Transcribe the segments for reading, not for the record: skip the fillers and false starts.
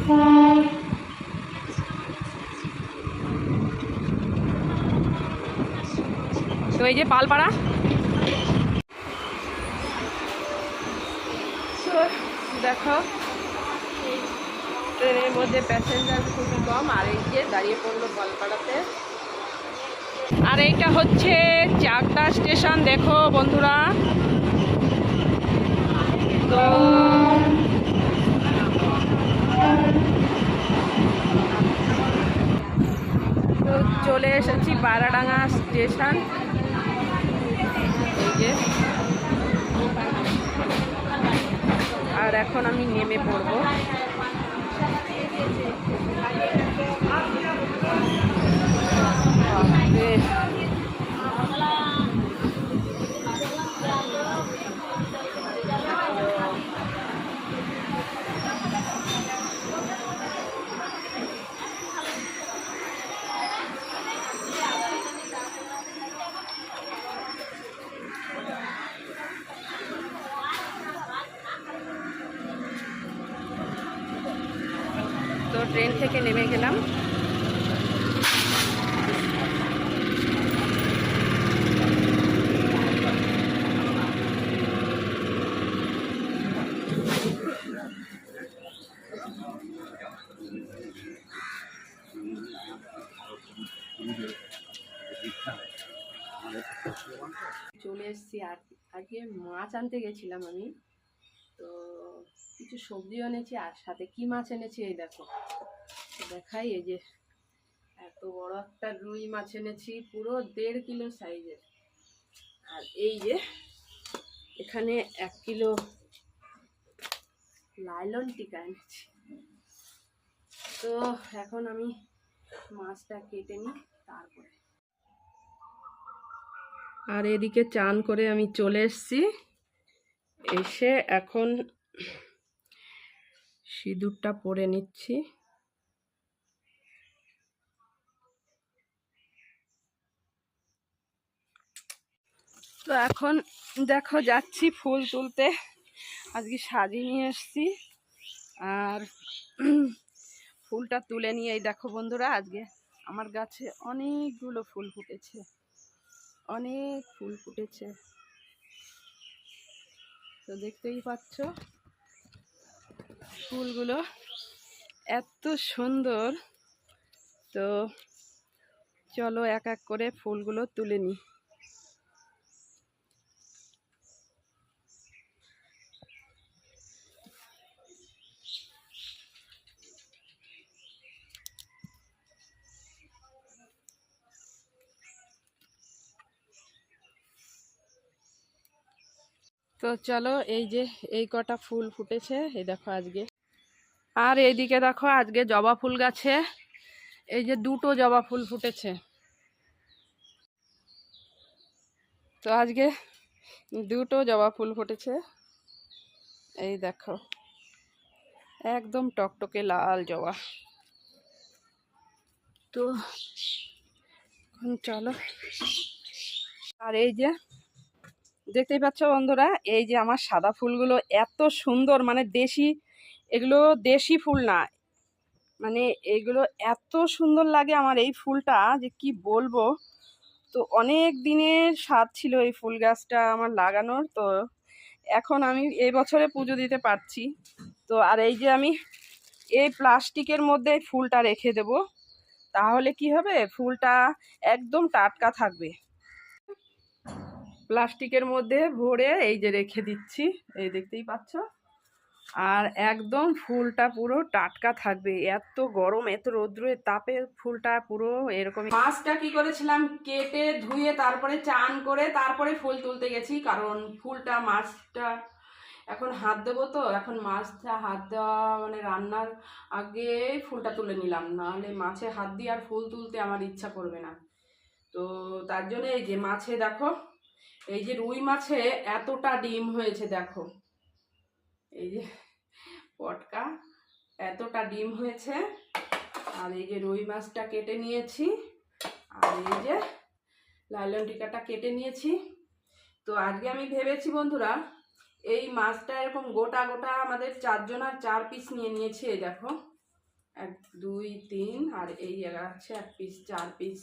তো এই যে পালপাড়া, দেখো ট্রেনের মধ্যে প্যাসেঞ্জার খুবই কম। আর এই যে দাঁড়িয়ে পড়লো পালপাড়াতে। আর এইটা হচ্ছে চাকদা স্টেশন, দেখো বন্ধুরা। তো চলে এসেছি বারাডাঙ্গা স্টেশন। এই যে, আর এখন আমি নেমে পড়বো। তো ট্রেন থেকে নেমে গেলাম। চলে এসেছি। আর আজকে মাছ আনতে গেছিলাম আমি, তো কিছু সবজি এনেছি আর সাথে কি মাছ এনেছি এই দেখো, দেখাই। এই যে এত বড় একটা রুই মাছ এনেছি, পুরো 1.5 কিলো সাইজের। আর এই যে এখানে 1 কিলো লাইলন টিকা এনেছি। তো এখন আমি মাছটা কেটে নিই তারপরে। আর এদিকে চান করে আমি চলে এসেছি। এসে এখন সিঁদুরটা পরে নিচ্ছি। তো এখন দেখো যাচ্ছি ফুল তুলতে। আজকে সাজিয়ে নিয়ে এসেছি। আর ফুলটা তুলে নিয়ে এই দেখো বন্ধুরা, আজকে আমার গাছে অনেকগুলো ফুল ফুটেছে, অনেক ফুল ফুটেছে। তো দেখতেই পাচ্ছ ফুলগুলো এত সুন্দর। তো চলো এক এক করে ফুলগুলো তুলে নিই। তো চলো, এই যে এই কটা ফুল ফুটেছে এই দেখো আজকে। আর এইদিকে দেখো আজকে জবা ফুল গাছে এই যে 2টো জবা ফুল ফুটেছে। তো আজকে 2টো জবা ফুল ফুটেছে, এই দেখো একদম টকটকে লাল জবা। তো এখন চলো। আর এই যে দেখতেই পাচ্ছ বন্ধুরা, এই যে আমার সাদা ফুলগুলো এত সুন্দর, মানে দেশি, এগুলো দেশি ফুল না, মানে এইগুলো এত সুন্দর লাগে আমার এই ফুলটা যে কি বলবো। তো অনেক দিনের স্বাদ ছিল এই ফুল গাছটা আমার লাগানোর। তো এখন আমি এই বছরে পুজো দিতে পারছি। তো আর এই যে আমি এই প্লাস্টিকের মধ্যে ফুলটা রেখে দেব, তাহলে কি হবে, ফুলটা একদম টাটকা থাকবে। প্লাস্টিকের মধ্যে ভরে এই যে রেখে দিচ্ছি, এই দেখতেই পাচ্ছ। আর একদম ফুলটা পুরো টাটকা থাকবে, এত গরম এত রৌদ্রের তাপে ফুলটা পুরো এরকম। মাছটা কি করেছিলাম, কেটে ধুয়ে তারপরে চান করে তারপরে ফুল তুলতে গেছি, কারণ ফুলটা মাছটা এখন হাত দেবো। তো এখন মাছটা হাত দেওয়া মানে রান্নার আগে ফুলটা তুলে নিলাম, নাহলে মাছে হাত দিয়ে আর ফুল তুলতে আমার ইচ্ছা করবে না। তো তার জন্য এই যে মাছে দেখো, এই যে রুই মাছে এতটা ডিম হয়েছে দেখো, এই যে পটকা এতটা ডিম হয়েছে। আর এই যে রুই মাছটা কেটে নিয়েছি, আর এই যে লাইলন টিকাটা কেটে নিয়েছি। তো আজকে আমি ভেবেছি বন্ধুরা, এই মাছটা এরকম গোটা গোটা আমাদের 4 জনার 4 পিস নিয়ে নিয়েছি। এই দেখো 1 2 3 আর এই আছে 1 পিস, 4 পিস।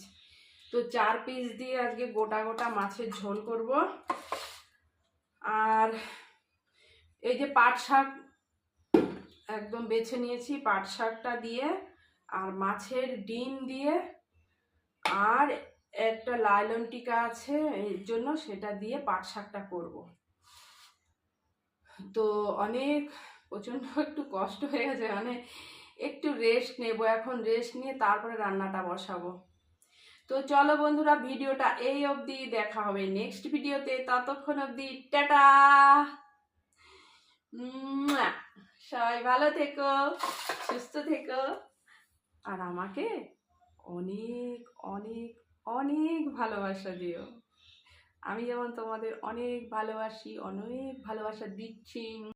তো 4 পিস দিয়ে আজকে গোটা গোটা মাছের ঝোল করব। আর এই যে পাট শাক একদম বেছে নিয়েছি, পাট শাকটা দিয়ে আর মাছের ডিম দিয়ে আর একটা লাইলন টিকা আছে এর জন্য, সেটা দিয়ে পাট শাকটা করব। তো অনেক প্রচণ্ড একটু কষ্ট হয়ে গেছে, মানে একটু রেস্ট নেব এখন, রেস্ট নিয়ে তারপরে রান্নাটা বসাবো। তো চলো বন্ধুরা, ভিডিওটা এই অবধি, দেখা হবে নেক্সট ভিডিওতে। ততক্ষণ অবধি টাটা। সবাই ভালো থেকো, সুস্থ থেকো, আর আমাকে অনেক অনেক অনেক ভালোবাসা দিও। আমি যেমন তোমাদের অনেক ভালোবাসি, অনেক ভালোবাসা দিচ্ছি।